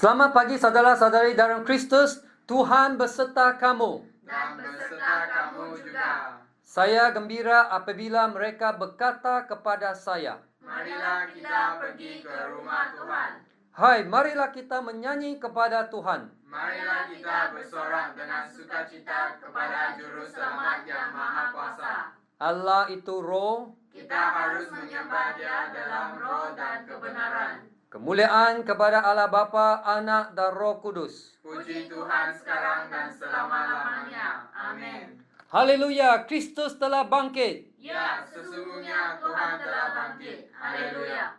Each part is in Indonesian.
Selamat pagi saudara-saudari dalam Kristus, Tuhan beserta kamu. Dan beserta kamu juga. Saya gembira apabila mereka berkata kepada saya, Marilah kita pergi ke rumah Tuhan. hai, marilah kita menyanyi kepada Tuhan. Marilah kita bersorak dengan sukacita kepada Juru Selamat yang Maha Kuasa. Allah itu roh, Kita harus menyembah Dia dalam roh dan kebenaran. kemuliaan kepada Allah Bapa, Anak dan Roh Kudus. Puji Tuhan sekarang dan selama-lamanya. Amin. Haleluya, Kristus telah bangkit. Ya, sesungguhnya Tuhan telah bangkit. Haleluya.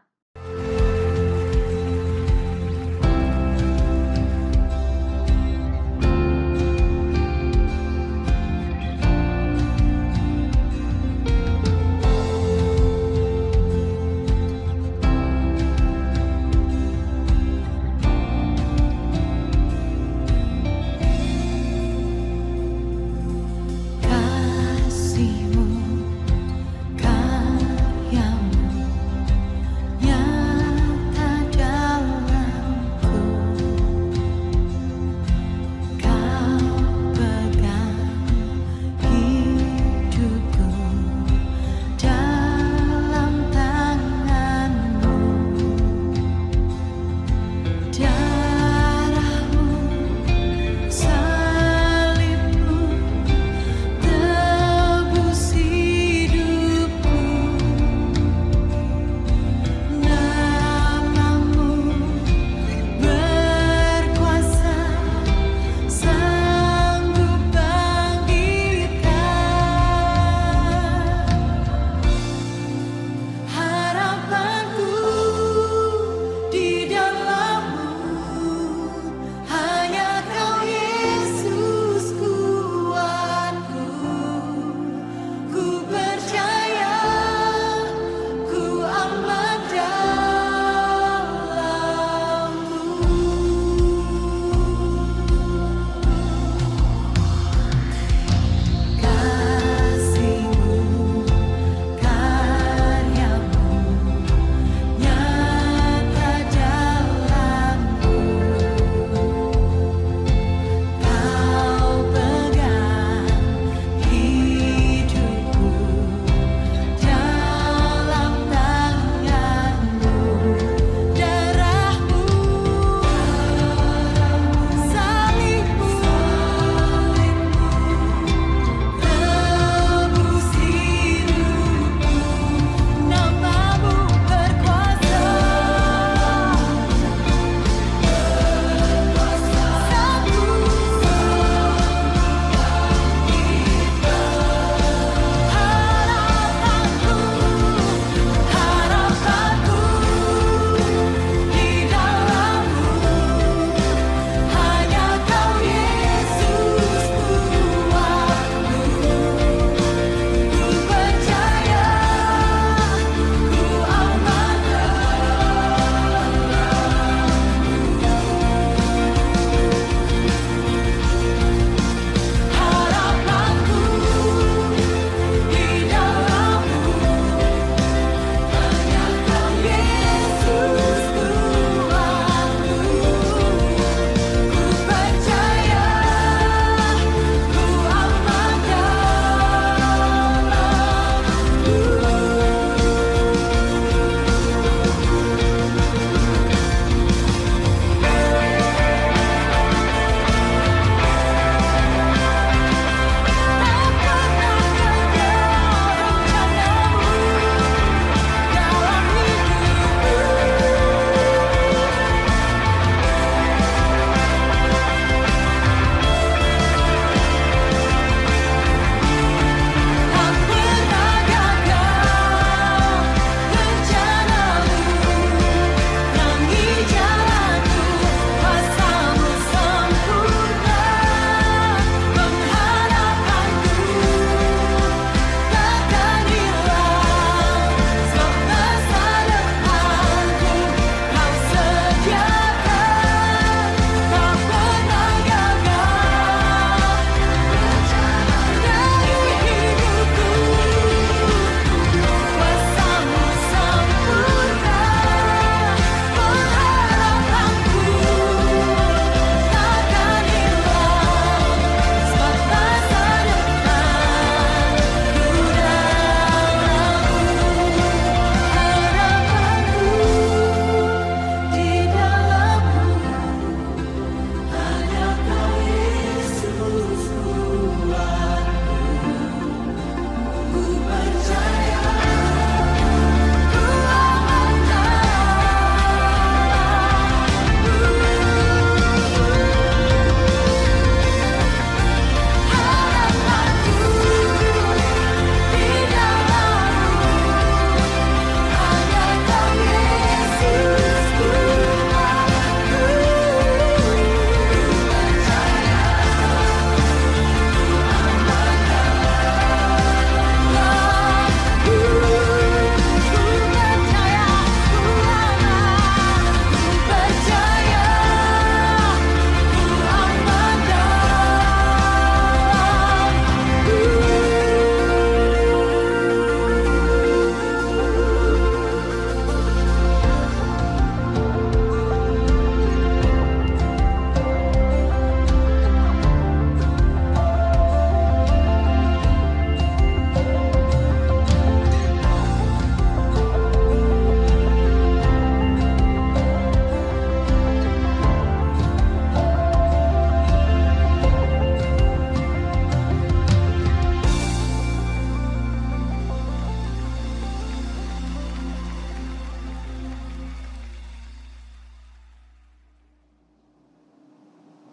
Kasih-Mu, karya-Mu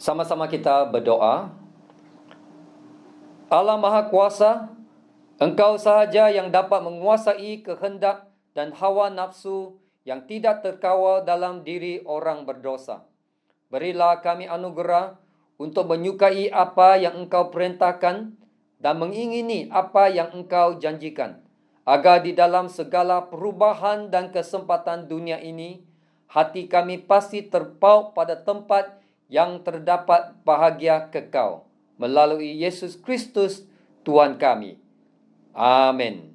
Sama-sama kita berdoa. Allah Maha Kuasa, Engkau sahaja yang dapat menguasai kehendak dan hawa nafsu yang tidak terkawal dalam diri orang berdosa. Berilah kami anugerah untuk menyukai apa yang Engkau perintahkan dan mengingini apa yang Engkau janjikan, agar di dalam segala perubahan dan kesempatan dunia ini, hati kami pasti terpaut pada tempat yang terdapat bahagia kekal, melalui Yesus Kristus Tuhan kami. Amin.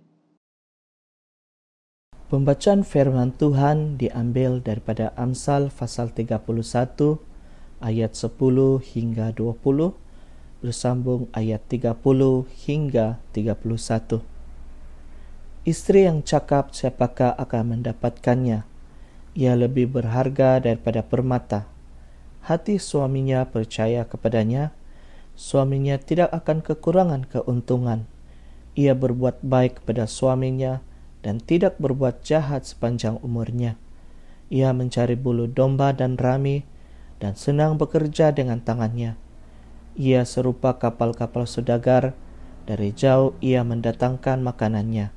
Pembacaan firman Tuhan diambil daripada Amsal pasal 31 ayat 10 hingga 20, bersambung ayat 30 hingga 31. Istri yang cakap siapakah akan mendapatkannya? Ia lebih berharga daripada permata. Hati suaminya percaya kepadanya, suaminya tidak akan kekurangan keuntungan. Ia berbuat baik kepada suaminya dan tidak berbuat jahat sepanjang umurnya. Ia mencari bulu domba dan rami dan senang bekerja dengan tangannya. Ia serupa kapal-kapal saudagar, dari jauh ia mendatangkan makanannya.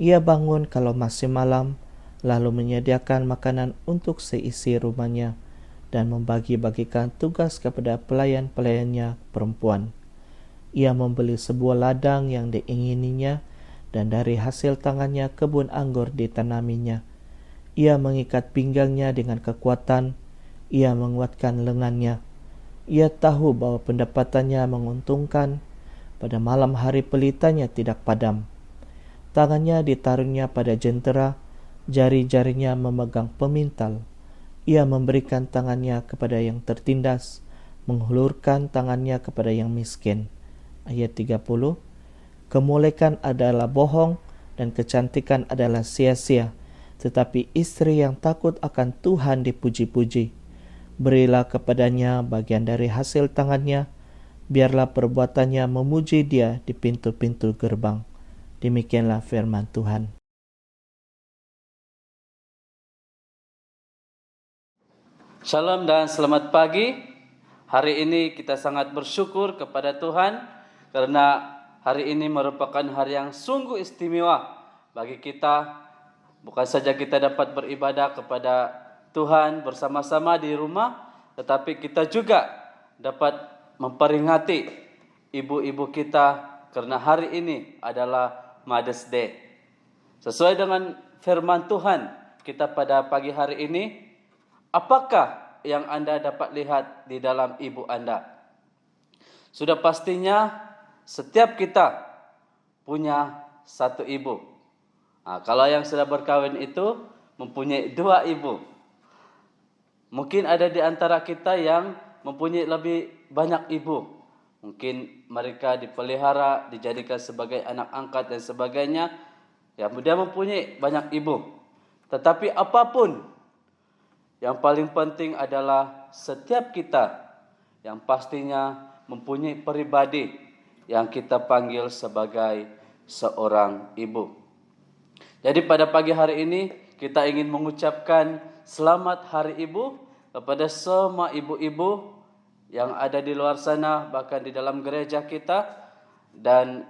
Ia bangun kalau masih malam, lalu menyediakan makanan untuk seisi rumahnya dan membagi-bagikan tugas kepada pelayan-pelayannya perempuan. Ia membeli sebuah ladang yang diingininya, dan dari hasil tangannya kebun anggur ditanaminya. Ia mengikat pinggangnya dengan kekuatan, ia menguatkan lengannya. Ia tahu bahwa pendapatannya menguntungkan, pada malam hari pelitanya tidak padam. Tangannya ditaruhnya pada jentera, jari-jarinya memegang pemintal. Ia memberikan tangannya kepada yang tertindas, menghulurkan tangannya kepada yang miskin. Ayat 30. Kemolekan adalah bohong dan kecantikan adalah sia-sia, tetapi istri yang takut akan Tuhan dipuji-puji. Berilah kepadanya bagian dari hasil tangannya, biarlah perbuatannya memuji dia di pintu-pintu gerbang. Demikianlah firman Tuhan. Shalom dan selamat pagi. Hari ini kita sangat bersyukur kepada Tuhan karena hari ini merupakan hari yang sungguh istimewa bagi kita. Bukan saja kita dapat beribadah kepada Tuhan bersama-sama di rumah, tetapi kita juga dapat memperingati ibu-ibu kita karena hari ini adalah Mother's Day. Sesuai dengan firman Tuhan kita pada pagi hari ini, apakah yang Anda dapat lihat di dalam ibu Anda? Sudah pastinya setiap kita punya satu ibu. Nah, kalau yang sudah berkawin itu mempunyai dua ibu. Mungkin ada di antara kita yang mempunyai lebih banyak ibu. Mungkin mereka dipelihara, dijadikan sebagai anak angkat dan sebagainya. Ya, dia mempunyai banyak ibu. Tetapi apapun, yang paling penting adalah setiap kita yang pastinya mempunyai pribadi yang kita panggil sebagai seorang ibu. Jadi pada pagi hari ini kita ingin mengucapkan selamat Hari Ibu kepada semua ibu-ibu yang ada di luar sana, bahkan di dalam gereja kita, dan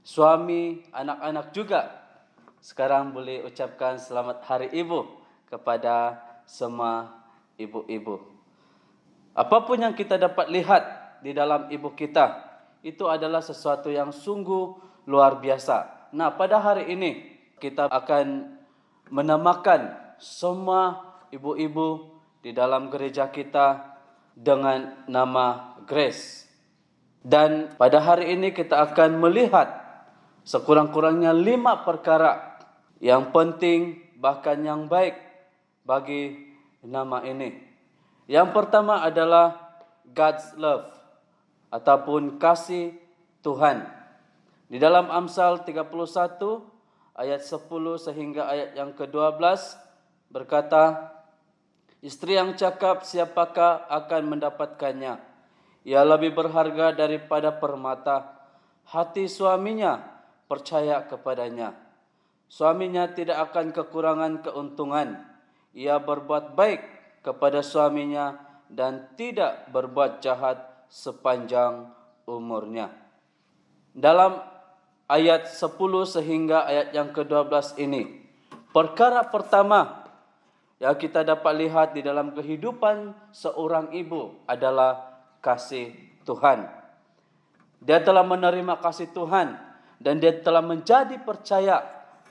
suami, anak-anak juga. Sekarang boleh ucapkan selamat Hari Ibu kepada semua ibu-ibu. Apapun yang kita dapat lihat di dalam ibu kita, itu adalah sesuatu yang sungguh luar biasa. Nah, pada hari ini kita akan menamakan semua ibu-ibu di dalam gereja kita dengan nama Grace. Dan pada hari ini kita akan melihat sekurang-kurangnya 5 perkara yang penting bahkan yang baik bagi nama ini. Yang pertama adalah God's love ataupun kasih Tuhan. Di dalam Amsal 31 ayat 10 sehingga ayat yang ke-12 berkata, istri yang cakap siapakah akan mendapatkannya? Ia lebih berharga daripada permata. Hati suaminya percaya kepadanya. Suaminya tidak akan kekurangan keuntungan. Ia berbuat baik kepada suaminya dan tidak berbuat jahat sepanjang umurnya. Dalam ayat 10 sehingga ayat yang ke-12 ini, perkara pertama yang kita dapat lihat di dalam kehidupan seorang ibu adalah kasih Tuhan. Dia telah menerima kasih Tuhan dan dia telah menjadi percaya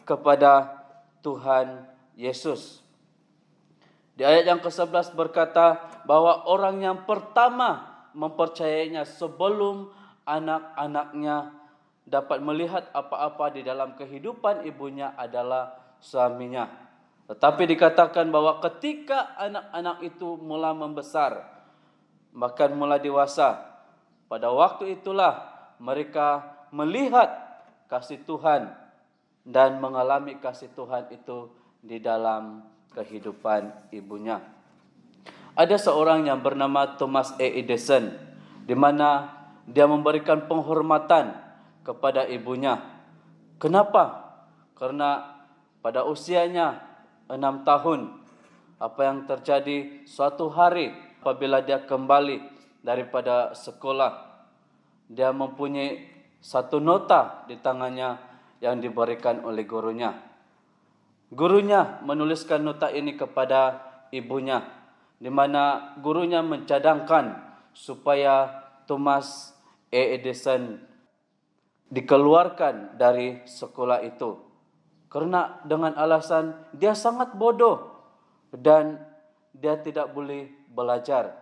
kepada Tuhan Yesus. Di ayat yang ke-11 berkata bahwa orang yang pertama mempercayainya sebelum anak-anaknya dapat melihat apa-apa di dalam kehidupan ibunya adalah suaminya. Tetapi dikatakan bahwa ketika anak-anak itu mulai membesar, bahkan mulai dewasa, pada waktu itulah mereka melihat kasih Tuhan dan mengalami kasih Tuhan itu di dalam kehidupan ibunya. Ada seorang yang bernama Thomas A. Edison, di mana dia memberikan penghormatan kepada ibunya. Kenapa? Karena pada usianya 6 tahun, apa yang terjadi suatu hari apabila dia kembali daripada sekolah, dia mempunyai satu nota di tangannya yang diberikan oleh gurunya. Gurunya menuliskan nota ini kepada ibunya, di mana gurunya mencadangkan supaya Thomas A. Edison dikeluarkan dari sekolah itu. Karena dengan alasan dia sangat bodoh dan dia tidak boleh belajar.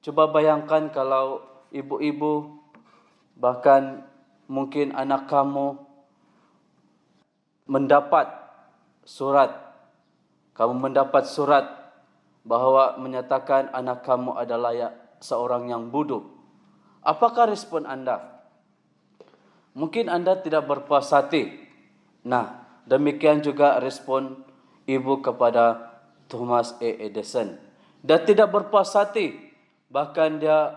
Coba bayangkan kalau ibu-ibu, bahkan mungkin anak kamu mendapat surat. Kamu mendapat surat bahwa menyatakan anak kamu adalah seorang yang bodoh. Apakah respon Anda? Mungkin Anda tidak berpuas hati. Nah, demikian juga respon ibu kepada Thomas A. Edison. Dia tidak berpuas hati, bahkan dia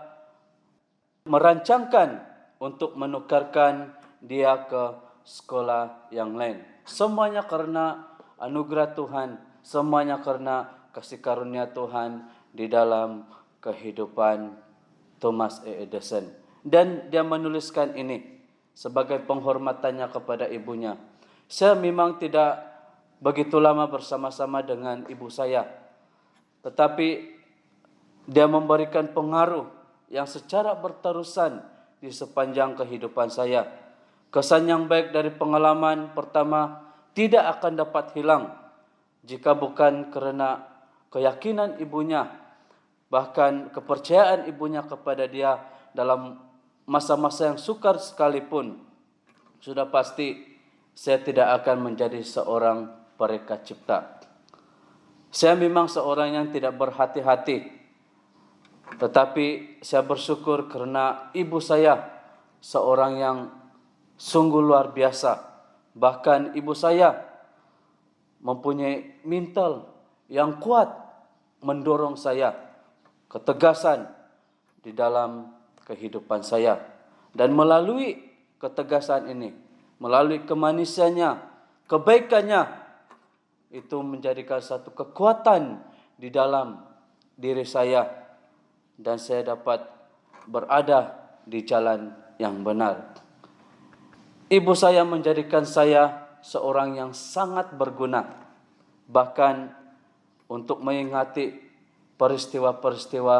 merancangkan untuk menukarkan dia ke sekolah yang lain. Semuanya karena anugerah Tuhan, semuanya karena kasih karunia Tuhan di dalam kehidupan Thomas A. Edison. Dan dia menuliskan ini sebagai penghormatannya kepada ibunya. Saya memang tidak begitu lama bersama-sama dengan ibu saya, tetapi dia memberikan pengaruh yang secara berterusan di sepanjang kehidupan saya. Kesan yang baik dari pengalaman pertama tidak akan dapat hilang jika bukan karena keyakinan ibunya, bahkan kepercayaan ibunya kepada dia dalam masa-masa yang sukar sekalipun. Sudah pasti saya tidak akan menjadi seorang perekat cipta. Saya memang seorang yang tidak berhati-hati, tetapi saya bersyukur karena ibu saya seorang yang sungguh luar biasa. Bahkan ibu saya mempunyai mental yang kuat mendorong saya, ketegasan di dalam kehidupan saya. Dan melalui ketegasan ini, melalui kemanisannya, kebaikannya, itu menjadikan satu kekuatan di dalam diri saya. Dan saya dapat berada di jalan yang benar. Ibu saya menjadikan saya seorang yang sangat berguna. Bahkan untuk mengingati peristiwa-peristiwa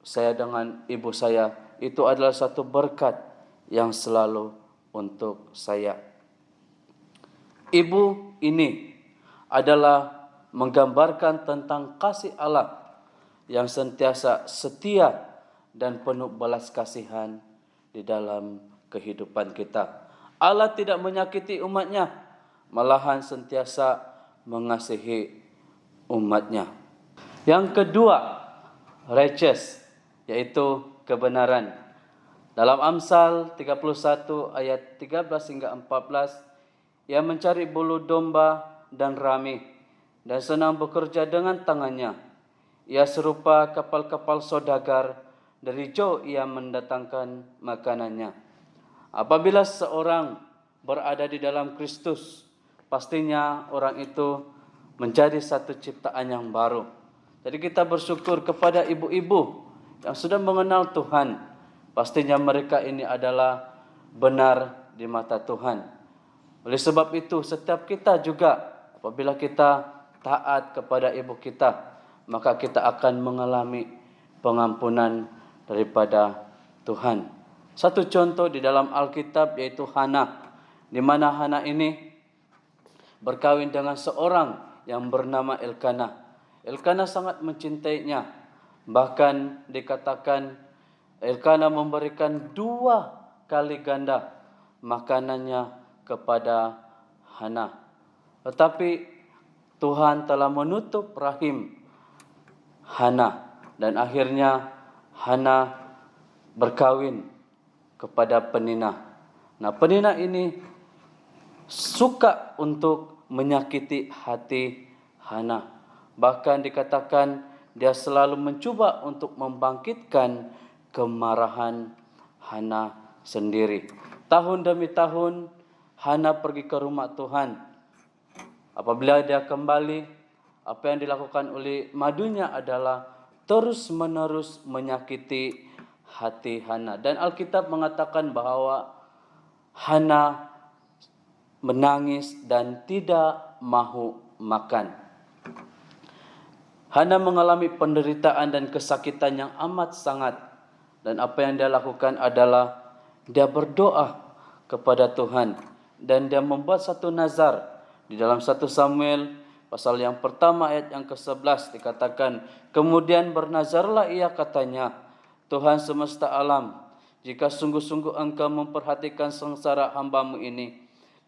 saya dengan ibu saya, itu adalah satu berkat yang selalu untuk saya. Ibu ini adalah menggambarkan tentang kasih Allah yang sentiasa setia dan penuh belas kasihan di dalam kehidupan kita. Allah tidak menyakiti umatnya, malahan sentiasa mengasihi umatnya. Yang kedua, righteous, yaitu kebenaran. Dalam Amsal 31 ayat 13 hingga 14, ia mencari bulu domba dan rami dan senang bekerja dengan tangannya. Ia serupa kapal-kapal saudagar, dari jauh ia mendatangkan makanannya. Apabila seorang berada di dalam Kristus, pastinya orang itu menjadi satu ciptaan yang baru. Jadi kita bersyukur kepada ibu-ibu yang sudah mengenal Tuhan. Pastinya mereka ini adalah benar di mata Tuhan. Oleh sebab itu, setiap kita juga apabila kita taat kepada ibu kita, maka kita akan mengalami pengampunan daripada Tuhan. Satu contoh di dalam Alkitab yaitu Hana, di mana Hana ini berkawin dengan seorang yang bernama Elkana. Elkana sangat mencintainya. Bahkan dikatakan Elkana memberikan 2 kali ganda makanannya kepada Hana. Tetapi Tuhan telah menutup rahim Hana dan akhirnya Hana berkawin kepada Penina. Nah, Penina ini suka untuk menyakiti hati Hana. Bahkan dikatakan dia selalu mencoba untuk membangkitkan kemarahan Hana sendiri. Tahun demi tahun Hana pergi ke rumah Tuhan. Apabila dia kembali, apa yang dilakukan oleh madunya adalah terus-menerus menyakiti hati Hana. Dan Alkitab mengatakan bahwa Hana menangis dan tidak mahu makan. Hana mengalami penderitaan dan kesakitan yang amat sangat. Dan apa yang dia lakukan adalah dia berdoa kepada Tuhan. Dan dia membuat satu nazar. Di dalam 1 Samuel pasal yang pertama ayat yang ke-11 dikatakan, kemudian bernazarlah ia katanya, Tuhan semesta alam, jika sungguh-sungguh engkau memperhatikan sengsara hambamu ini,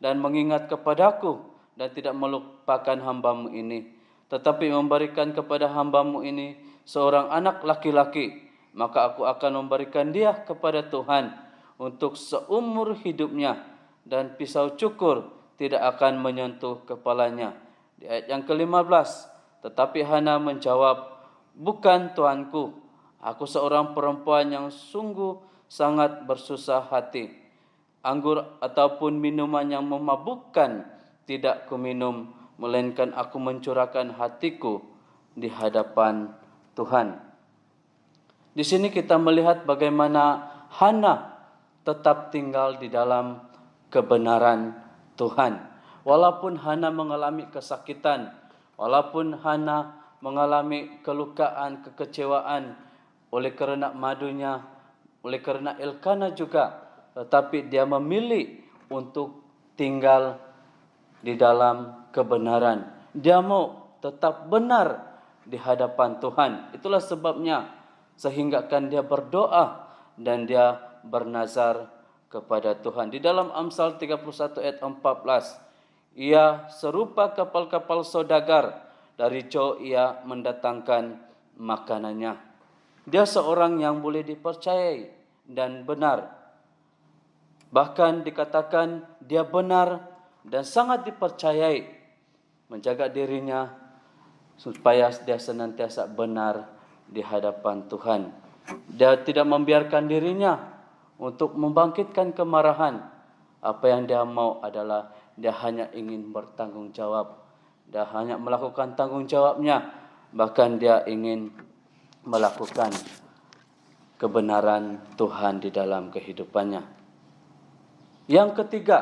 dan mengingat kepadaku, dan tidak melupakan hambamu ini, tetapi memberikan kepada hambamu ini seorang anak laki-laki, maka aku akan memberikan dia kepada Tuhan untuk seumur hidupnya, dan pisau cukur tidak akan menyentuh kepalanya. Di ayat yang ke-15, tetapi Hana menjawab, bukan Tuanku, aku seorang perempuan yang sungguh sangat bersusah hati. Anggur ataupun minuman yang memabukkan tidak kuminum, melainkan aku mencurahkan hatiku di hadapan Tuhan. Di sini kita melihat bagaimana Hana tetap tinggal di dalam kebenaran Tuhan. Walaupun Hana mengalami kesakitan, walaupun Hana mengalami kelukaan, kekecewaan oleh kerana madunya, oleh kerana Elkana juga, tetapi dia memilih untuk tinggal di dalam kebenaran. Dia mau tetap benar di hadapan Tuhan. Itulah sebabnya sehingga kan dia berdoa dan dia bernazar kepada Tuhan. Di dalam Amsal 31 ayat 14, ia serupa kapal-kapal saudagar, dari jauh ia mendatangkan makanannya. Dia seorang yang boleh dipercayai dan benar. Bahkan dikatakan dia benar dan sangat dipercayai, menjaga dirinya supaya dia senantiasa benar di hadapan Tuhan. Dia tidak membiarkan dirinya untuk membangkitkan kemarahan. Apa yang dia mau adalah dia hanya ingin bertanggung jawab. Dia hanya melakukan tanggung jawabnya. Bahkan dia ingin melakukan kebenaran Tuhan di dalam kehidupannya. Yang ketiga,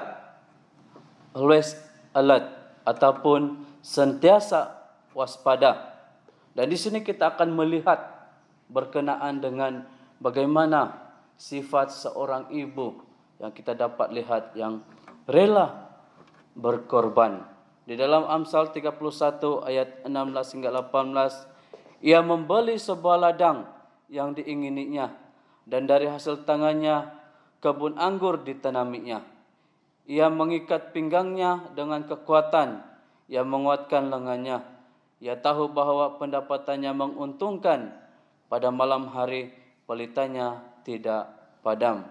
always alert ataupun sentiasa waspada. Dan di sini kita akan melihat berkenaan dengan bagaimana sifat seorang ibu yang kita dapat lihat yang rela berkorban. Di dalam Amsal 31 ayat 16 hingga 18, ia membeli sebuah ladang yang diingininya, dan dari hasil tangannya kebun anggur ditanaminya. Ia mengikat pinggangnya dengan kekuatan, ia menguatkan lengannya. Ia tahu bahwa pendapatannya menguntungkan, pada malam hari pelitanya tidak padam.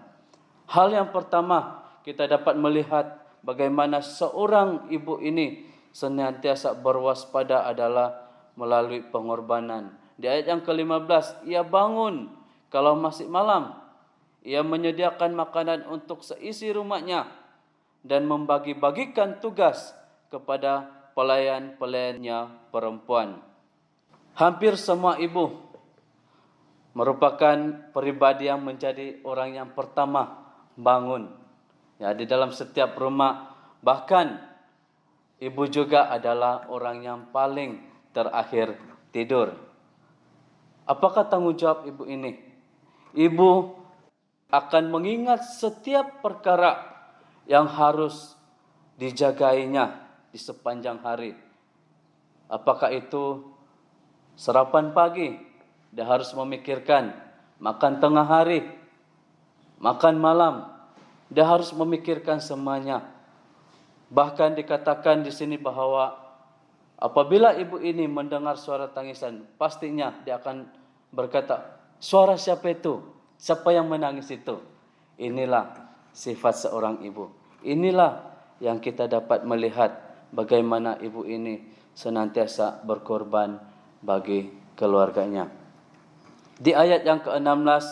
Hal yang pertama kita dapat melihat bagaimana seorang ibu ini senantiasa berwaspada adalah melalui pengorbanan. Di ayat yang ke-15, ia bangun kalau masih malam. Ia menyediakan makanan untuk seisi rumahnya dan membagi-bagikan tugas kepada pelayan-pelayannya perempuan. Hampir semua ibu merupakan pribadi yang menjadi orang yang pertama bangun. Ya, di dalam setiap rumah, bahkan ibu juga adalah orang yang paling terakhir tidur. Apakah tanggung jawab ibu ini? Ibu akan mengingat setiap perkara yang harus dijagainya di sepanjang hari. Apakah itu sarapan pagi, dia harus memikirkan, makan tengah hari, makan malam, dia harus memikirkan semuanya. Bahkan dikatakan di sini bahwa apabila ibu ini mendengar suara tangisan, pastinya dia akan berkata, suara siapa itu? Siapa yang menangis itu? Inilah sifat seorang ibu. Inilah yang kita dapat melihat bagaimana ibu ini senantiasa berkorban bagi keluarganya. Di ayat yang ke-16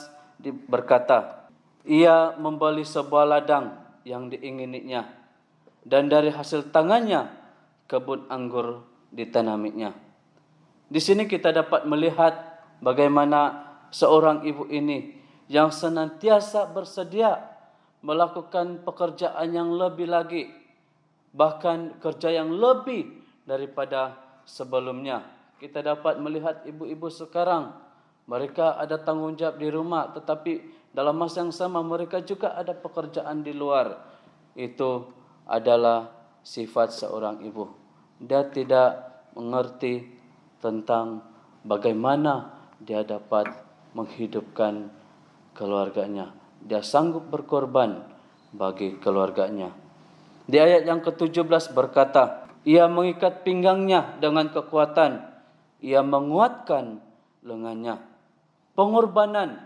berkata, ia membeli sebuah ladang yang diingininya, dan dari hasil tangannya kebun anggur ditanaminya. Di sini kita dapat melihat bagaimana seorang ibu ini yang senantiasa bersedia melakukan pekerjaan yang lebih lagi, bahkan kerja yang lebih daripada sebelumnya. Kita dapat melihat ibu-ibu sekarang, mereka ada tanggung jawab di rumah, tetapi dalam masa yang sama mereka juga ada pekerjaan di luar. Itu adalah sifat seorang ibu. Dia tidak mengerti tentang bagaimana dia dapat menghidupkan keluarganya. Dia sanggup berkorban bagi keluarganya. Di ayat yang ke-17 berkata, ia mengikat pinggangnya dengan kekuatan, ia menguatkan lengannya. Pengorbanan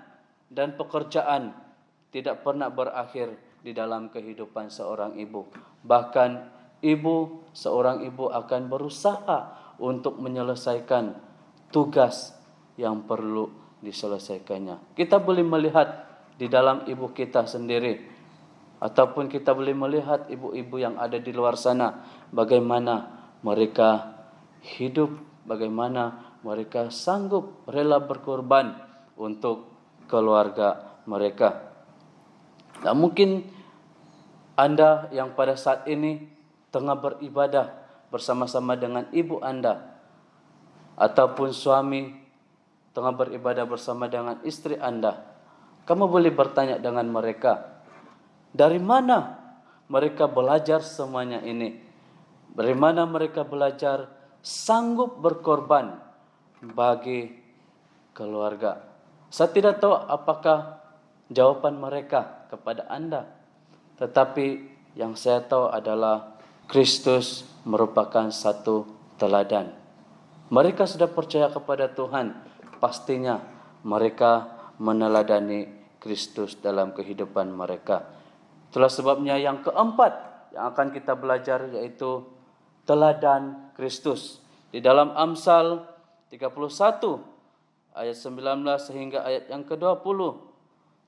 dan pekerjaan tidak pernah berakhir di dalam kehidupan seorang ibu. Bahkan seorang ibu akan berusaha untuk menyelesaikan tugas yang perlu diselesaikannya. Kita boleh melihat di dalam ibu kita sendiri, ataupun kita boleh melihat ibu-ibu yang ada di luar sana, bagaimana mereka hidup, bagaimana mereka sanggup rela berkorban untuk keluarga mereka. Nah, mungkin Anda yang pada saat ini tengah beribadah bersama-sama dengan ibu Anda, ataupun suami tengah beribadah bersama dengan istri Anda, kamu boleh bertanya dengan mereka, dari mana mereka belajar semuanya ini? Dari mana mereka belajar sanggup berkorban bagi keluarga? Saya tidak tahu apakah jawaban mereka kepada Anda, tetapi yang saya tahu adalah Kristus merupakan satu teladan. Mereka sudah percaya kepada Tuhan, pastinya mereka meneladani Kristus dalam kehidupan mereka. Itulah sebabnya yang keempat yang akan kita belajar yaitu teladan Kristus. Di dalam Amsal 31 ayat 19 sehingga ayat yang ke-20.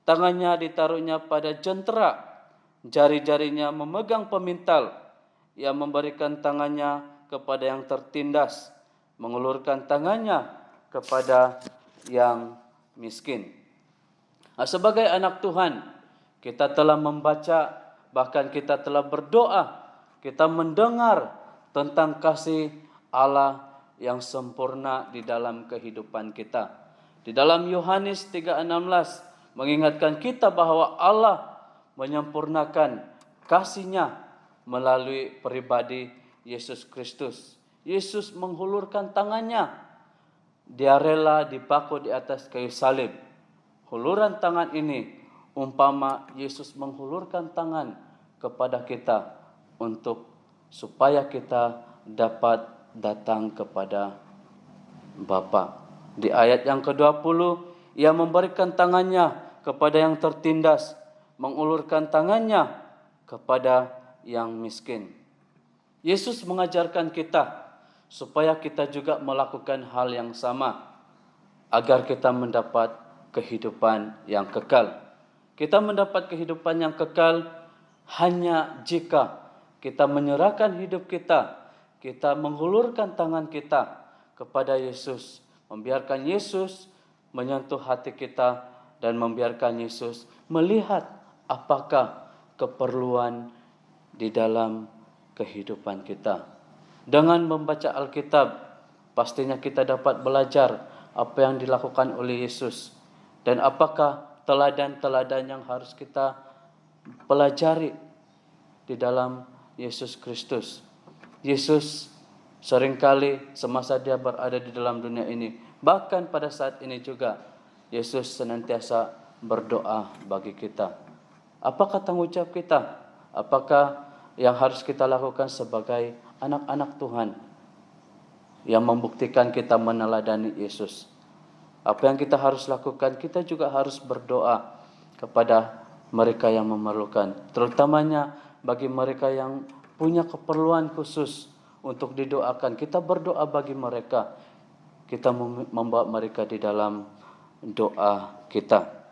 Tangannya ditaruhnya pada jentera, jari-jarinya memegang pemintal. Ia memberikan tangannya kepada yang tertindas, mengulurkan tangannya kepada yang miskin. Nah, sebagai anak Tuhan, kita telah membaca, bahkan kita telah berdoa, kita mendengar tentang kasih Allah yang sempurna di dalam kehidupan kita. Di dalam Yohanes 3:16 mengingatkan kita bahwa Allah menyempurnakan kasih-Nya melalui pribadi Yesus Kristus. Yesus menghulurkan tangannya. Dia rela dipaku di atas kayu salib. Huluran tangan ini umpama Yesus menghulurkan tangan kepada kita untuk supaya kita dapat datang kepada Bapa. Di ayat yang ke-20, ia memberikan tangannya kepada yang tertindas, mengulurkan tangannya kepada yang miskin. Yesus mengajarkan kita supaya kita juga melakukan hal yang sama agar kita mendapat kehidupan yang kekal. Kita mendapat kehidupan yang kekal hanya jika kita menyerahkan hidup kita, kita menghulurkan tangan kita kepada Yesus, membiarkan Yesus menyentuh hati kita dan membiarkan Yesus melihat apakah keperluan di dalam kehidupan kita. Dengan membaca Alkitab, pastinya kita dapat belajar apa yang dilakukan oleh Yesus dan apakah teladan-teladan yang harus kita pelajari di dalam Yesus Kristus. Yesus seringkali semasa dia berada di dalam dunia ini, bahkan pada saat ini juga, Yesus senantiasa berdoa bagi kita. Apakah tanggung jawab kita? Apakah yang harus kita lakukan sebagai anak-anak Tuhan yang membuktikan kita meneladani Yesus? Apa yang kita harus lakukan? Kita juga harus berdoa kepada mereka yang memerlukan, terutamanya bagi mereka yang punya keperluan khusus untuk didoakan. Kita berdoa bagi mereka. Kita membawa mereka di dalam doa kita.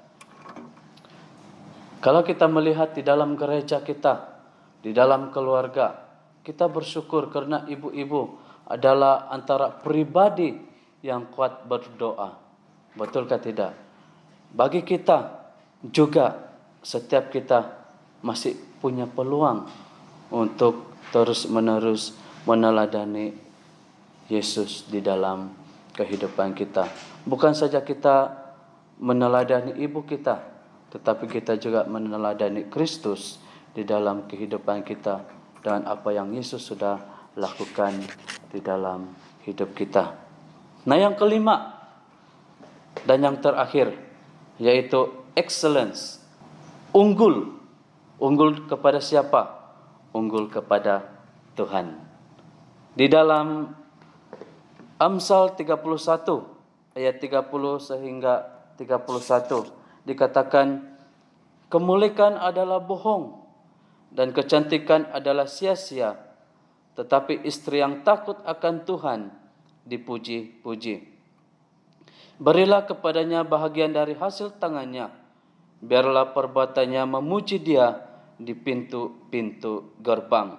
Kalau kita melihat di dalam gereja kita, di dalam keluarga, kita bersyukur karena ibu-ibu adalah antara pribadi yang kuat berdoa. Betulkah tidak? Bagi kita juga, setiap kita masih punya peluang untuk terus-menerus meneladani Yesus di dalam kehidupan kita. Bukan saja kita meneladani ibu kita, tetapi kita juga meneladani Kristus di dalam kehidupan kita dan apa yang Yesus sudah lakukan di dalam hidup kita. Nah, yang kelima dan yang terakhir yaitu excellence. Unggul. Unggul kepada siapa? Unggul kepada Tuhan. Di dalam Amsal 31 ayat 30 sehingga 31 dikatakan, kemuliaan adalah bohong dan kecantikan adalah sia-sia, tetapi istri yang takut akan Tuhan dipuji-puji. Berilah kepadanya bahagian dari hasil tangannya, biarlah perbuatannya memuji dia di pintu-pintu gerbang.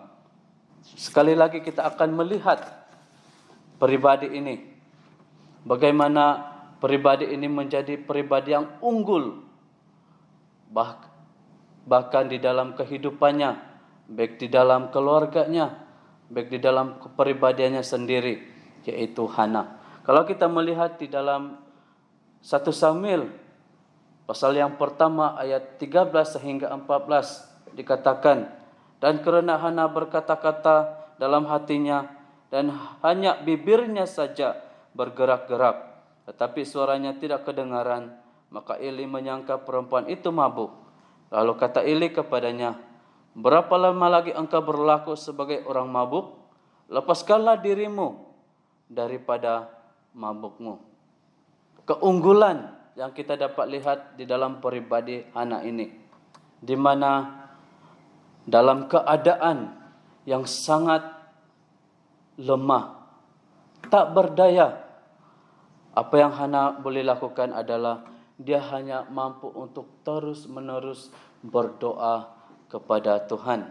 Sekali lagi kita akan melihat pribadi ini, bagaimana pribadi ini menjadi pribadi yang unggul, bahkan di dalam kehidupannya, baik di dalam keluarganya, baik di dalam kepribadiannya sendiri, yaitu Hana. Kalau kita melihat di dalam 1 Samuel pasal yang pertama ayat 13 sehingga 14 dikatakan, dan karena Hana berkata-kata dalam hatinya dan hanya bibirnya saja bergerak-gerak, tetapi suaranya tidak kedengaran, maka Eli menyangka perempuan itu mabuk. Lalu kata Eli kepadanya, berapa lama lagi engkau berlaku sebagai orang mabuk? Lepaskanlah dirimu daripada mabukmu. Keunggulan yang kita dapat lihat di dalam pribadi Hana ini, di mana dalam keadaan yang sangat lemah, tak berdaya, apa yang Hana boleh lakukan adalah dia hanya mampu untuk terus-menerus berdoa kepada Tuhan.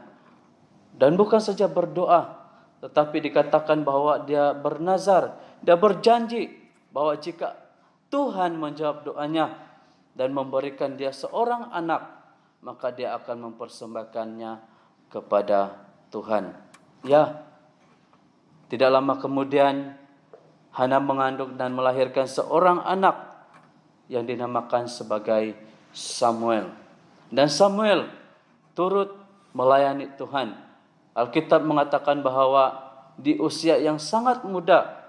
Dan bukan saja berdoa, tetapi dikatakan bahwa dia bernazar, dia berjanji bahwa jika Tuhan menjawab doanya dan memberikan dia seorang anak, maka dia akan mempersembahkannya kepada Tuhan. Ya, tidak lama kemudian Hana mengandung dan melahirkan seorang anak yang dinamakan sebagai Samuel. Dan Samuel turut melayani Tuhan. Alkitab mengatakan bahwa di usia yang sangat muda,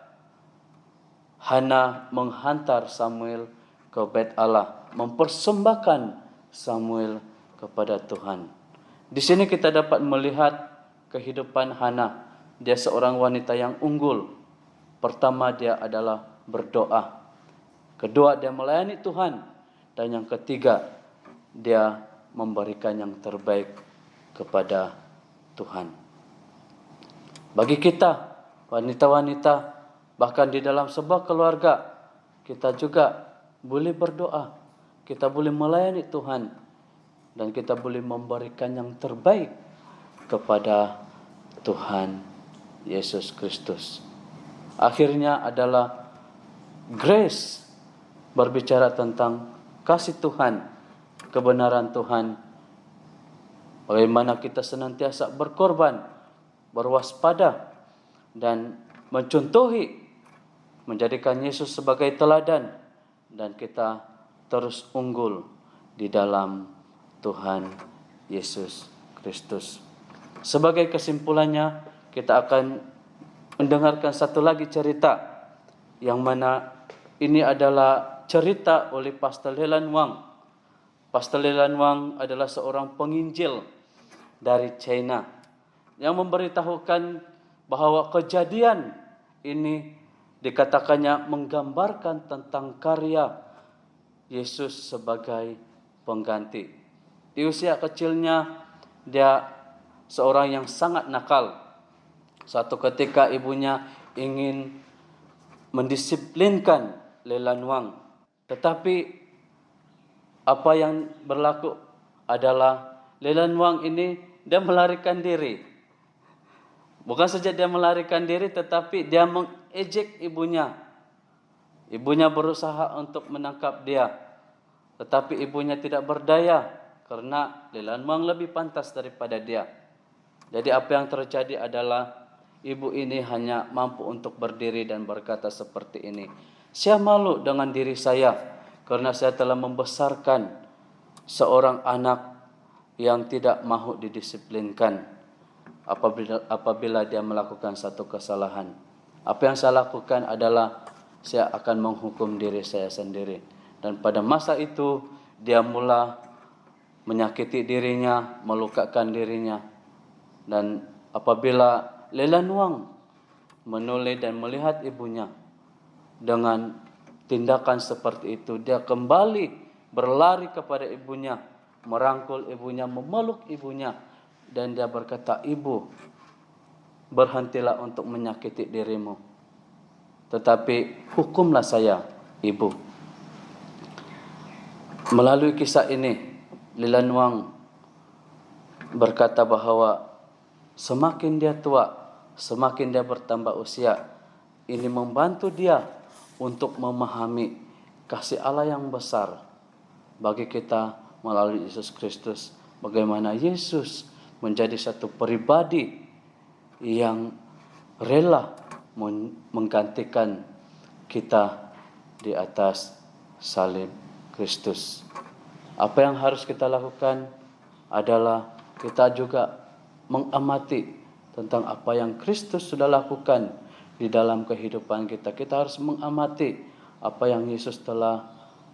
Hana menghantar Samuel ke Bait Allah, mempersembahkan Samuel kepada Tuhan. Di sini kita dapat melihat kehidupan Hana. Dia seorang wanita yang unggul. Pertama, dia adalah berdoa. Kedua, dia melayani Tuhan. Dan yang ketiga, dia memberikan yang terbaik kepada Tuhan. Bagi kita, wanita-wanita, bahkan di dalam sebuah keluarga, kita juga boleh berdoa. Kita boleh melayani Tuhan. Dan kita boleh memberikan yang terbaik kepada Tuhan Yesus Kristus. Akhirnya adalah Grace berbicara tentang kasih Tuhan, kebenaran Tuhan. Bagaimana kita senantiasa berkorban, berwaspada, dan mencontohi, menjadikan Yesus sebagai teladan, dan kita terus unggul di dalam Tuhan Yesus Kristus. Sebagai kesimpulannya, kita akan mendengarkan satu lagi cerita, yang mana ini adalah cerita oleh Pastor Leland Wang. Pastor Leland Wang adalah seorang penginjil dari China yang memberitahukan bahwa kejadian ini dikatakannya menggambarkan tentang karya Yesus sebagai pengganti. Di usia kecilnya dia seorang yang sangat nakal. Suatu ketika ibunya ingin mendisiplinkan Leland Wang, tetapi apa yang berlaku adalah Leland Wang ini dia melarikan diri. Bukan saja dia melarikan diri, tetapi dia mengejek ibunya. Ibunya berusaha untuk menangkap dia, tetapi ibunya tidak berdaya karena Leland Wang lebih pantas daripada dia. Jadi apa yang terjadi adalah ibu ini hanya mampu untuk berdiri dan berkata seperti ini, "Saya malu dengan diri saya karena saya telah membesarkan seorang anak yang tidak mahu didisiplinkan apabila dia melakukan satu kesalahan. Apa yang saya lakukan adalah saya akan menghukum diri saya sendiri." Dan pada masa itu dia mula menyakiti dirinya, melukakan dirinya. Dan apabila Leland Wang menoleh dan melihat ibunya dengan tindakan seperti itu, dia kembali berlari kepada ibunya, merangkul ibunya, memeluk ibunya, dan dia berkata, "Ibu, berhentilah untuk menyakiti dirimu, tetapi hukumlah saya, Ibu." Melalui kisah ini, Leland Wang berkata bahwa semakin dia tua, semakin dia bertambah usia, ini membantu dia untuk memahami kasih Allah yang besar bagi kita melalui Yesus Kristus. Bagaimana Yesus menjadi satu pribadi yang rela menggantikan kita di atas salib Kristus. Apa yang harus kita lakukan adalah kita juga mengamati tentang apa yang Kristus sudah lakukan di dalam kehidupan kita. Kita harus mengamati apa yang Yesus telah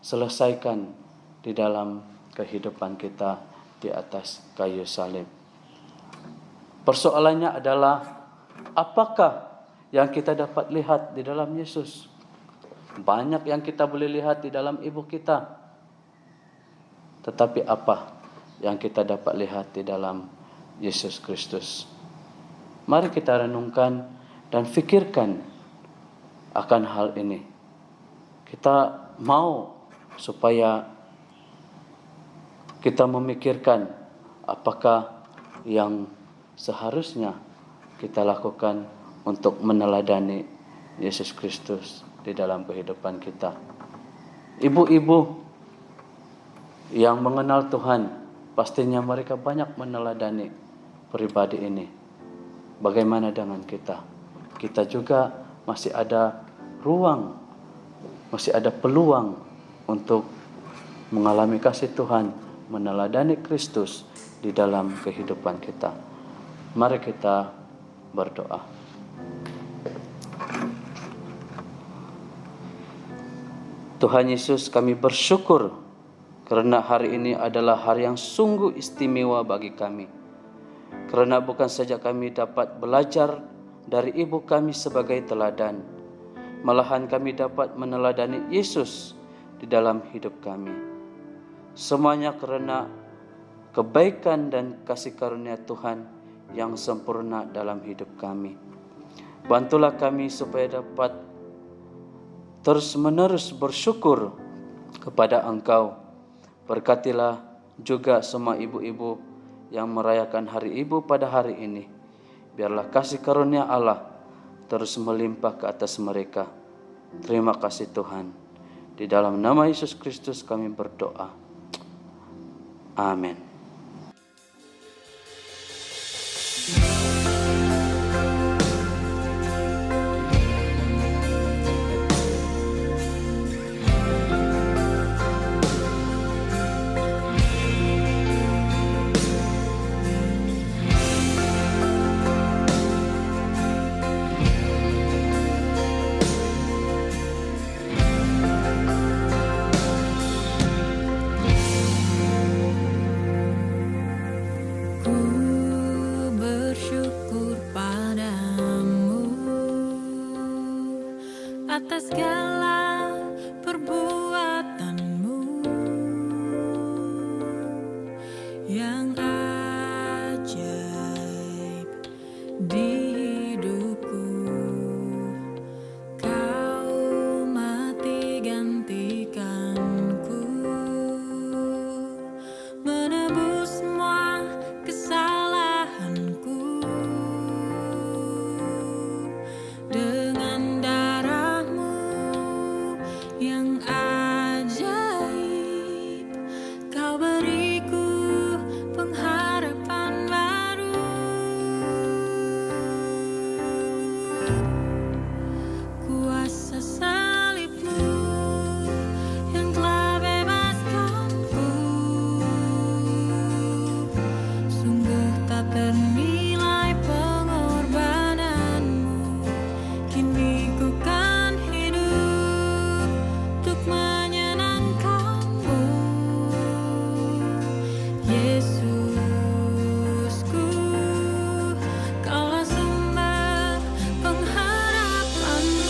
selesaikan di dalam kehidupan kita di atas kayu salib. Persoalannya adalah apakah yang kita dapat lihat di dalam Yesus? Banyak yang kita boleh lihat di dalam ibu kita. Tetapi apa yang kita dapat lihat di dalam Yesus Kristus? Mari kita renungkan dan fikirkan akan hal ini. Kita mau supaya kita memikirkan apakah yang seharusnya kita lakukan untuk meneladani Yesus Kristus di dalam kehidupan kita. Ibu-ibu yang mengenal Tuhan, pastinya mereka banyak meneladani pribadi ini. Bagaimana dengan kita? Kita juga masih ada ruang, masih ada peluang untuk mengalami kasih Tuhan, meneladani Kristus di dalam kehidupan kita. Mari kita berdoa. Tuhan Yesus, kami bersyukur karena hari ini adalah hari yang sungguh istimewa bagi kami. Karena bukan saja kami dapat belajar dari ibu kami sebagai teladan, malahan kami dapat meneladani Yesus di dalam hidup kami. Semuanya karena kebaikan dan kasih karunia Tuhan yang sempurna dalam hidup kami. Bantulah kami supaya dapat terus-menerus bersyukur kepada Engkau. Berkatilah juga semua ibu-ibu yang merayakan hari ibu pada hari ini. Biarlah kasih karunia Allah terus melimpah ke atas mereka. Terima kasih Tuhan. Di dalam nama Yesus Kristus kami berdoa. Amin. Ku bersyukur padamu atas segala perbuatanmu yang ajaib di hidupku. Kau mati gantikanku, menebus semua kesalahanku dengan darah-Mu yang ajaib. Kau beriku pengharapan baru. Kuasa salib-Mu yang telah bebaskanku sungguh tak ternilai pengorbananmu. Kini ku kan hidup untuk menyenangkanmu, Yesusku. Kaulah sumber pengharapanku.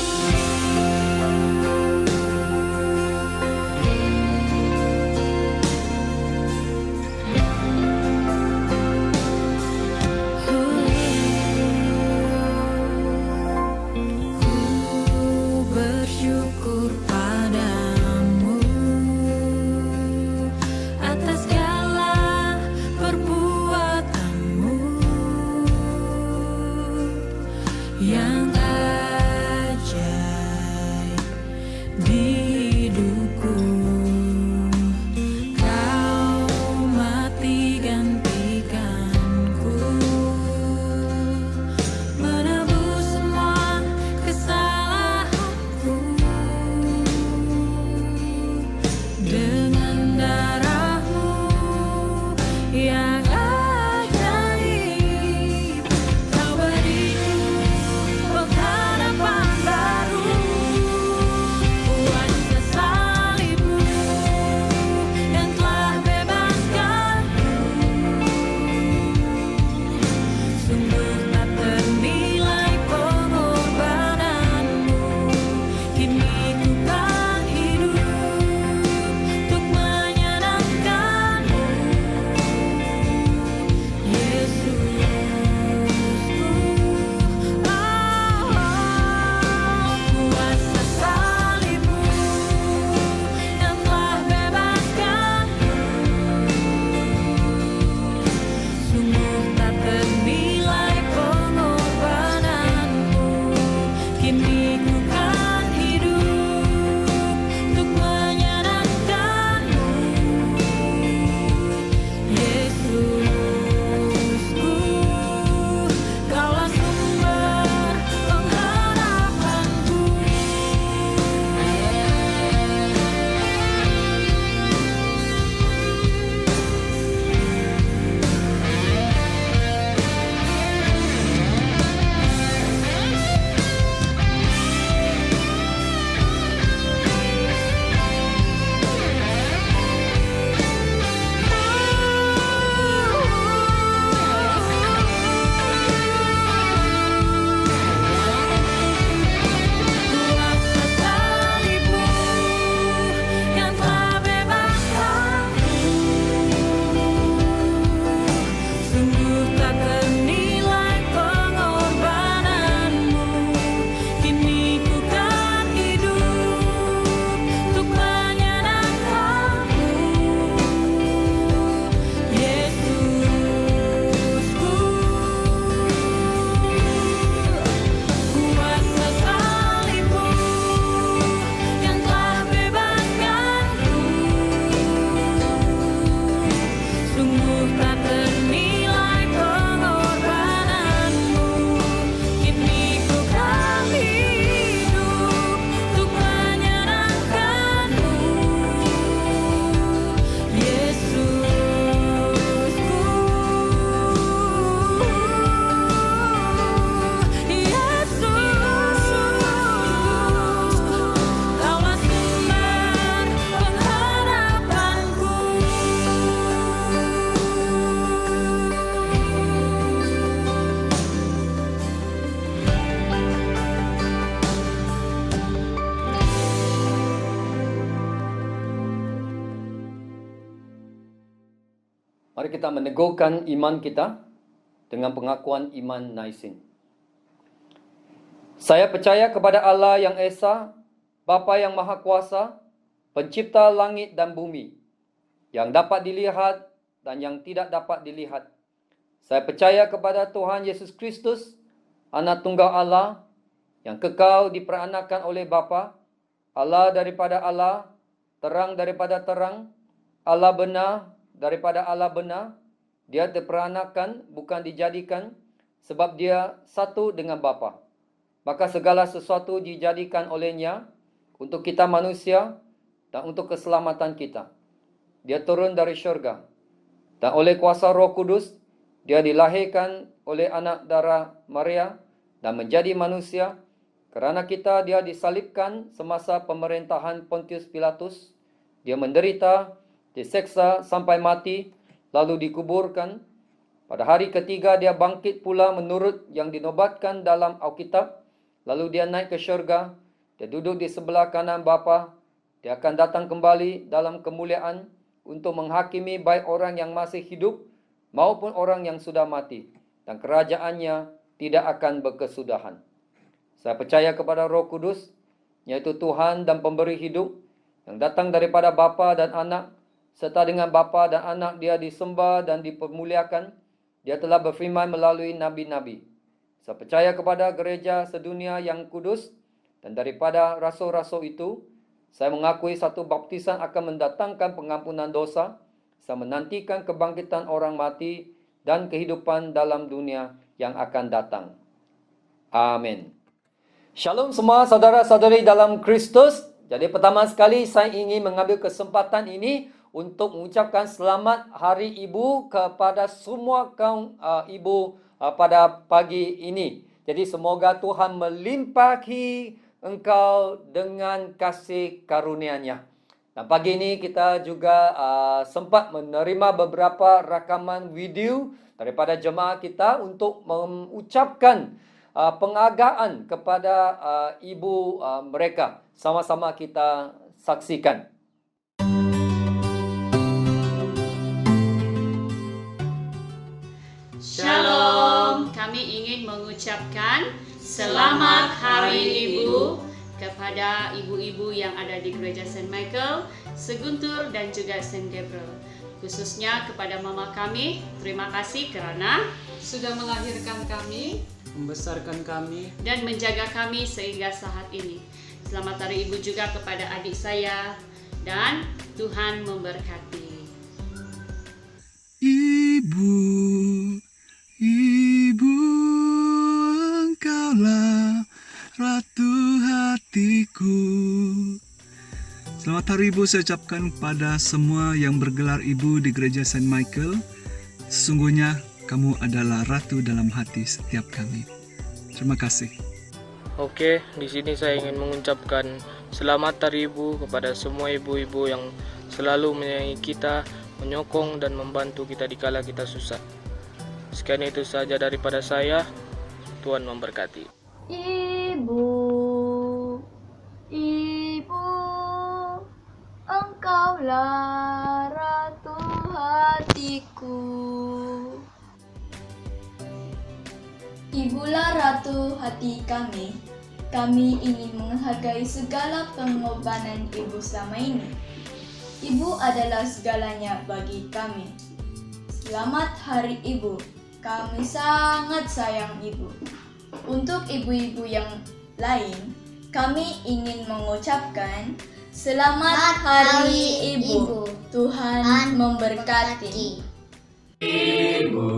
Ku bersyukur padamu atas segala perbuatanmu yang ajaib di hidupku. Kau mati gantikanku, menebus semua kesalahanku dengan darah-Mu yang ajaib. Kau beriku Mari kita meneguhkan iman kita dengan pengakuan iman Naisin. Saya percaya kepada Allah yang Esa, Bapa yang Maha Kuasa, Pencipta langit dan bumi, yang dapat dilihat dan yang tidak dapat dilihat. Saya percaya kepada Tuhan Yesus Kristus, Anak Tunggal Allah, yang kekal diperanakan oleh Bapa, Allah daripada Allah, terang daripada terang, Allah benar daripada Allah benar. Dia diperanakan, bukan dijadikan, sebab dia satu dengan Bapa. Maka segala sesuatu dijadikan olehnya untuk kita manusia dan untuk keselamatan kita. Dia turun dari syurga, dan oleh kuasa Roh Kudus, dia dilahirkan oleh anak darah Maria dan menjadi manusia. Kerana kita, dia disalibkan semasa pemerintahan Pontius Pilatus. Dia menderita, diseksa sampai mati, lalu dikuburkan. Pada hari ketiga dia bangkit pula menurut yang dinobatkan dalam Alkitab. Lalu dia naik ke syurga. Dia duduk di sebelah kanan Bapa. Dia akan datang kembali dalam kemuliaan untuk menghakimi baik orang yang masih hidup maupun orang yang sudah mati. Dan kerajaannya tidak akan berkesudahan. Saya percaya kepada Roh Kudus, yaitu Tuhan dan pemberi hidup, yang datang daripada Bapa dan Anak, serta dengan Bapa dan Anak dia disembah dan dipermuliakan. Dia telah berfirman melalui nabi-nabi. Saya percaya kepada gereja sedunia yang kudus, dan daripada rasul-rasul itu, saya mengakui satu baptisan akan mendatangkan pengampunan dosa. Saya menantikan kebangkitan orang mati dan kehidupan dalam dunia yang akan datang. Amin. Shalom semua saudara-saudari dalam Kristus. Jadi pertama sekali saya ingin mengambil kesempatan ini untuk mengucapkan selamat Hari Ibu kepada semua kaum ibu pada pagi ini. Jadi semoga Tuhan melimpahi engkau dengan kasih karunia-Nya. Dan pagi ini kita juga sempat menerima beberapa rakaman video daripada jemaah kita untuk mengucapkan penghargaan kepada ibu mereka. Sama-sama kita saksikan. Shalom, kami ingin mengucapkan Selamat Hari Ibu kepada ibu-ibu yang ada di Gereja St. Michael, Seguntur dan juga St. Gabriel. Khususnya kepada mama kami, terima kasih kerana sudah melahirkan kami, membesarkan kami, dan menjaga kami sehingga saat ini. Selamat Hari Ibu juga kepada adik saya, dan Tuhan memberkati. Ibu, Ibu, Engkaulah Ratu hatiku. Selamat Hari Ibu saya ucapkan kepada semua yang bergelar Ibu di Gereja St. Michael. Sesungguhnya kamu adalah Ratu dalam hati setiap kami. Terima kasih. Oke, di sini saya ingin mengucapkan Selamat Hari Ibu kepada semua ibu-ibu yang selalu menyayangi kita, menyokong dan membantu kita dikala kita susah. Sekian itu saja daripada saya. Tuhan memberkati. Ibu, Ibu, Engkaulah Ratu hatiku. Ibulah Ratu hati kami. Kami ingin menghargai segala pengorbanan Ibu selama ini. Ibu adalah segalanya bagi kami. Selamat Hari Ibu. Kami sangat sayang Ibu. Untuk ibu-ibu yang lain, kami ingin mengucapkan Selamat Hari Ibu. Tuhan memberkati. Ibu,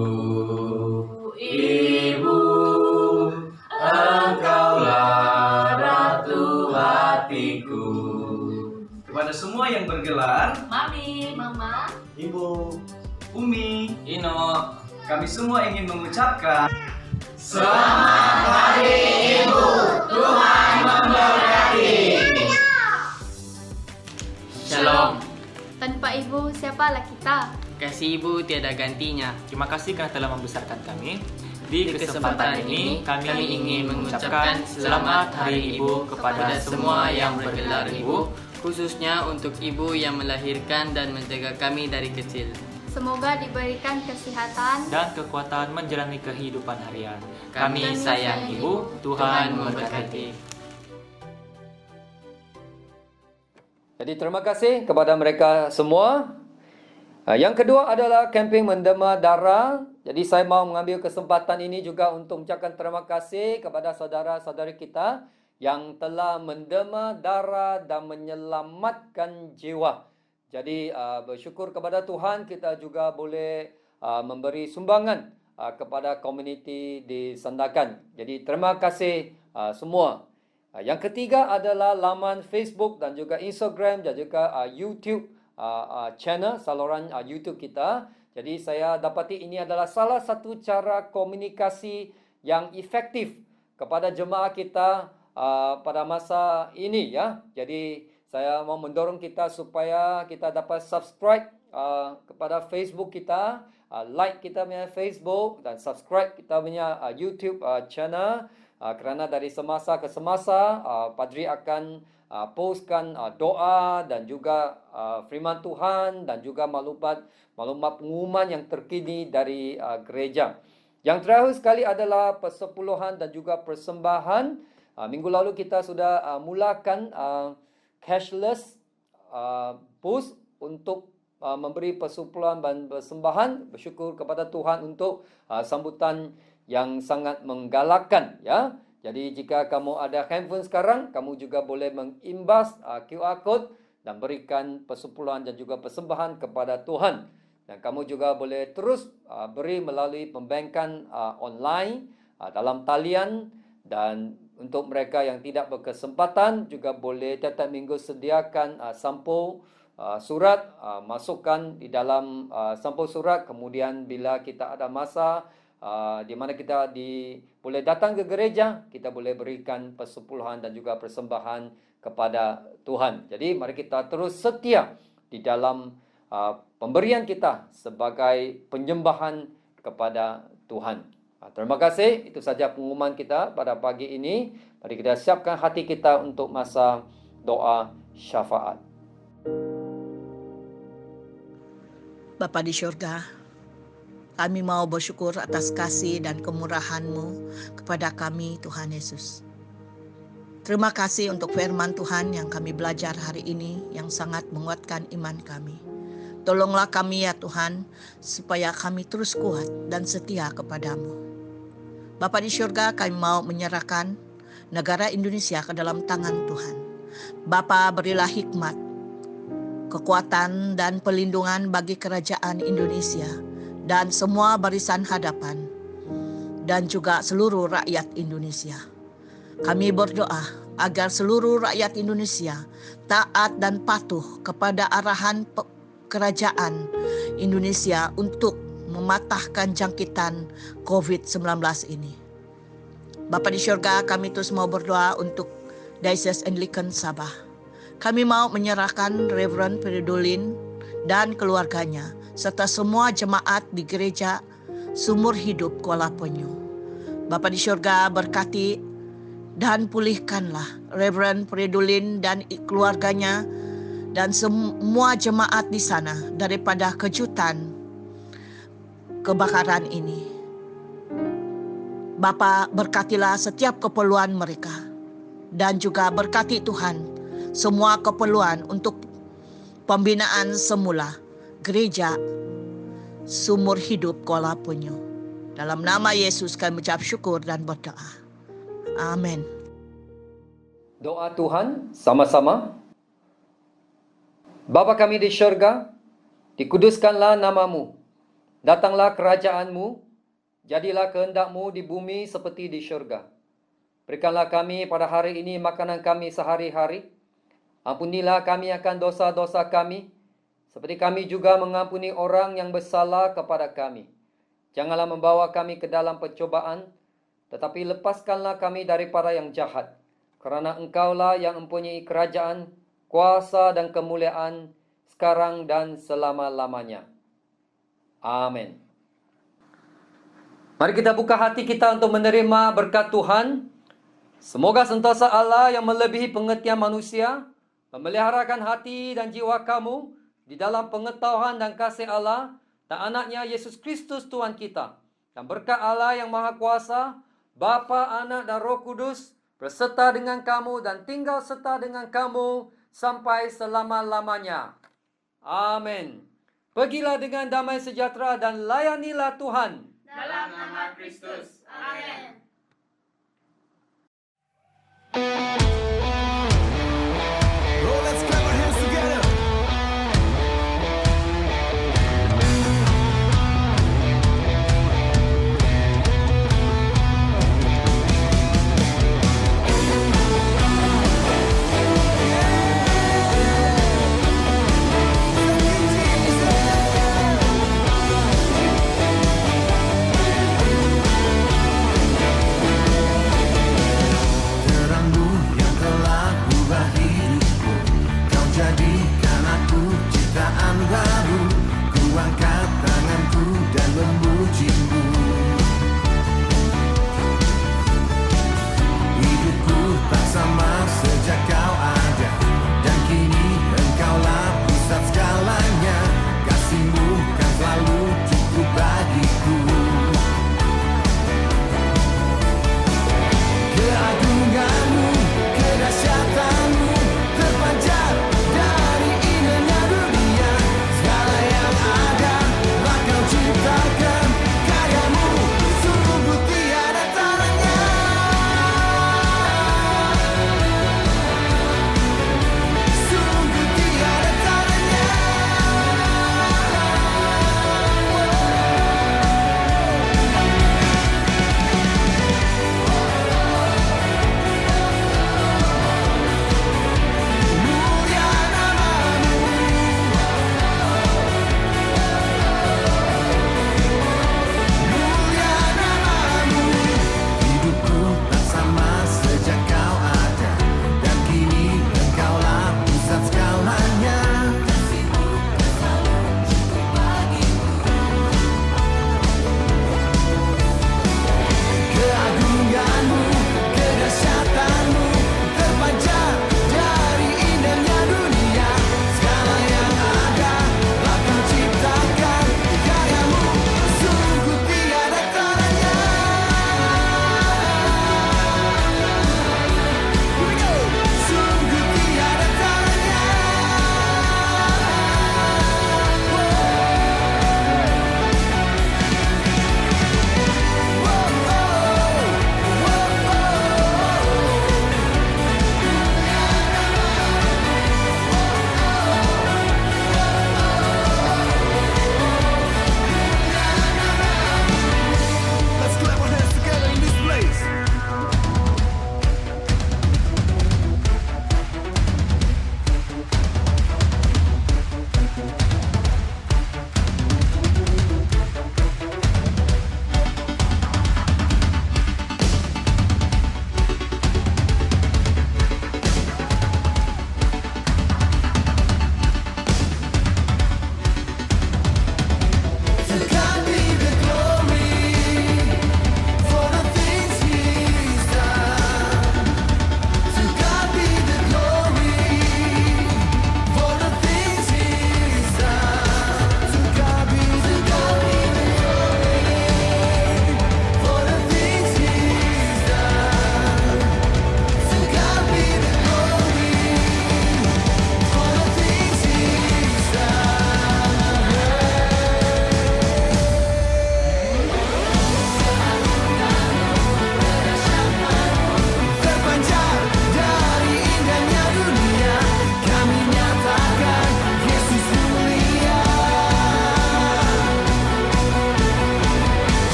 Engkaulah Ratu hatiku. Kepada semua yang bergelar Mami, Mama, Ibu, Umi, Ino, kami semua ingin mengucapkan Selamat Hari Ibu. Tuhan memberkati. Shalom. Tanpa Ibu, siapalah kita? Kasih Ibu tiada gantinya. Terima kasih kerana telah membesarkan kami. Di kesempatan ini, kami ingin mengucapkan Selamat Hari Ibu kepada semua yang bergelar Ibu, khususnya untuk Ibu yang melahirkan dan menjaga kami dari kecil. Semoga diberikan kesehatan dan kekuatan menjalani kehidupan harian. Kami sayang Ibu, Tuhan memberkati. Jadi terima kasih kepada mereka semua. Yang kedua adalah kempen mendema darah. Jadi saya mau mengambil kesempatan ini juga untuk mengucapkan terima kasih kepada saudara-saudari kita yang telah mendema darah dan menyelamatkan jiwa. Jadi bersyukur kepada Tuhan kita juga boleh memberi sumbangan kepada komuniti di Sandakan. Jadi terima kasih semua. Yang ketiga adalah laman Facebook dan juga Instagram dan juga YouTube channel saluran YouTube kita. Jadi saya dapati ini adalah salah satu cara komunikasi yang efektif kepada jemaah kita pada masa ini ya. Jadi saya mau mendorong kita supaya kita dapat subscribe kepada Facebook kita, like kita punya Facebook dan subscribe kita punya YouTube channel. Kerana dari semasa ke semasa Padri akan postkan doa dan juga firman Tuhan dan juga maklumat pengumuman yang terkini dari gereja. Yang terakhir sekali adalah persepuluhan dan juga persembahan. Minggu lalu kita sudah mulakan cashless booth untuk memberi persepuluhan dan persembahan. Bersyukur kepada Tuhan untuk sambutan yang sangat menggalakkan ya. Jadi jika kamu ada handphone sekarang, kamu juga boleh mengimbas QR code dan berikan persepuluhan dan juga persembahan kepada Tuhan. Dan kamu juga boleh terus beri melalui pembayaran online dalam talian. Dan untuk mereka yang tidak berkesempatan juga boleh tiap-tiap minggu sediakan sampul surat, masukkan di dalam sampul surat. Kemudian bila kita ada masa di mana kita boleh datang ke gereja, kita boleh berikan persepuluhan dan juga persembahan kepada Tuhan. Jadi mari kita terus setia di dalam pemberian kita sebagai penyembahan kepada Tuhan. Terima kasih. Itu saja pengumuman kita pada pagi ini. Mari kita siapkan hati kita untuk masa doa syafaat. Bapa di syurga, kami mau bersyukur atas kasih dan kemurahan-Mu kepada kami, Tuhan Yesus. Terima kasih untuk firman Tuhan yang kami belajar hari ini yang sangat menguatkan iman kami. Tolonglah kami ya Tuhan, supaya kami terus kuat dan setia kepadamu. Bapa di syurga, kami mau menyerahkan negara Indonesia ke dalam tangan Tuhan. Bapa, berilah hikmat, kekuatan dan perlindungan bagi kerajaan Indonesia dan semua barisan hadapan dan juga seluruh rakyat Indonesia. Kami berdoa agar seluruh rakyat Indonesia taat dan patuh kepada arahan kerajaan Indonesia untuk mematahkan jangkitan COVID-19 ini. Bapa di syurga, kami terus mau berdoa untuk Diocese Anglican Sabah. Kami mau menyerahkan Reverend Peridolin dan keluarganya, serta semua jemaat di gereja Sumur Hidup Kuala Penyu. Bapa di syurga, berkati dan pulihkanlah Reverend Peridolin dan keluarganya dan semua jemaat di sana daripada kejutan kebakaran ini. Bapa, berkatilah setiap keperluan mereka dan juga berkati Tuhan semua keperluan untuk pembinaan semula gereja Sumur Hidup Kuala Penyu. Dalam nama Yesus kami mengucap syukur dan berdoa. Amin. Doa Tuhan sama-sama. Bapa kami di syurga, dikuduskanlah nama-Mu. Datanglah kerajaan-Mu, jadilah kehendak-Mu di bumi seperti di syurga. Berikanlah kami pada hari ini makanan kami sehari-hari. Ampunilah kami akan dosa-dosa kami, seperti kami juga mengampuni orang yang bersalah kepada kami. Janganlah membawa kami ke dalam pencobaan, tetapi lepaskanlah kami daripada yang jahat. Kerana Engkaulah yang mempunyai kerajaan, kuasa dan kemuliaan, sekarang dan selama-lamanya. Amin. Mari kita buka hati kita untuk menerima berkat Tuhan. Semoga sentiasa Allah yang melebihi pengertian manusia memeliharakan hati dan jiwa kamu di dalam pengetahuan dan kasih Allah, dan anaknya Yesus Kristus Tuhan kita. Dan berkat Allah yang Maha Kuasa, Bapa, Anak, dan Roh Kudus, berserta dengan kamu dan tinggal serta dengan kamu sampai selama-lamanya. Amin. Pergilah dengan damai sejahtera dan layanilah Tuhan. Dalam nama Kristus. Amin.